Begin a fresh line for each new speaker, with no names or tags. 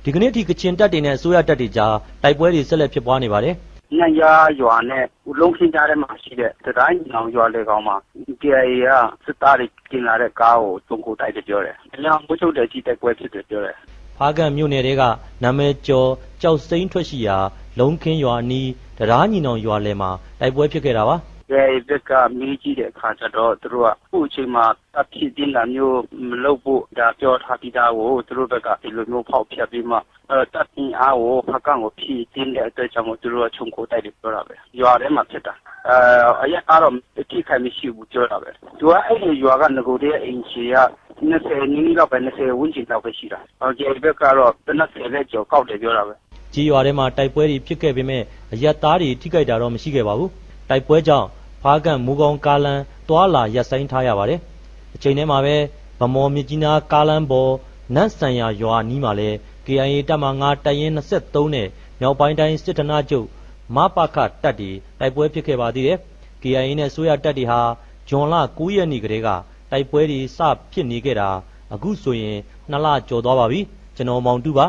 ဒီကနေ့ထိကချင်တပ်တွေနဲ့အစိုးရတပ်တွေကြားတိုက်ပွဲတွေဆက်လက်ဖြစ်ပွားနေပါတယ်
။ညရာရွာနဲ့လုံးခင်းကြားထဲမှာရှိတဲ့တိုင်းညောင်ရွာလေကောင်မှာ KIA ကစစ်သားတွေကျင်လာတဲ့ကားကိုတုံကိုတိုက်တယ်ပြောတယ်။အများမိုးချုပ်တဲ့ကြီးတိုက်ပွဲဖြစ်တယ်ပြောတယ်
။ဖားကန့်မြို့နယ်တွေကနာမည်ကျော်ကြောက်စိမ့်ထွက်ရှိရာလုံးခင်းရွာအနီးတရားညီနောင်ရွာလယ်မှာတိုက်ပွဲဖြစ်ခဲ့တာပါ
KIA ဘက်ကမေးကြည့်တဲ့အခါကျတော့သူတို့ကအခုအချိန်မှာတပ်ဖြစ်တင်းတာမျိုးမလုပ်ဖို့ဒါပြောထားပြီးသားကိုသူတို့ဘက်ကဒီလိုမျိုးဖောက်ဖျက်ပြီးမှတပ်အင်အားကိုဖကန့်ကိုဖြည့်တင်းတဲ့အတွက်ကြောင့်သူတို့ကခြုံကိုတိုက်တယ်ပြောတာပဲရွာထဲမှာဖြစ်တာအရက်ကတော့တိခိုင်မရှိဘူးပြောတာပဲသူကအဲ့ဒီရွာကငကိုတဲ့အိမ်ချီက20နီးလောက်ပဲ20ဝန်းကျင်လောက်ပဲရှိတာKIA ဘက်ကတော့20လက်ကျော်ကောက်တယ်ပြောတာပဲ
ကြီးရွာထဲမှာတိုက်ပွဲတွေဖြစ်ခဲ့ပေမဲ့အရက်သားတွေထိခိုက်တာတော့မရှိခဲ့ပါဘူးတိုက်ပွဲကြောင့်ဖားကန့်မူကောင်းကားလမ်းတွာလာရပ်ဆိုင်းထားရပါတယ်အချိန်ထဲမှာပဲဗမော်မြကြီးနားကားလမ်းပေါ်နတ်ဆန်ရရွာနီးမှာလဲ KIA တပ်မ9တပ်ရင်း23နဲ့မြောက်ပိုင်းတိုင်းစစ်ဌာနချုပ်မပခတပ်တွေတိုက်ပွဲဖြစ်ခဲ့ပါသေးတယ် KIA နဲ့ဆိုရတပ်တွေဟာဇွန်လ9ရက်နေ့ကတည်းကတိုက်ပွဲတွေစဖြစ်နေခဲ့တာအခုဆိုရင်2လကျော်သွားပါပြီကျွန်တော်မောင်တူပါ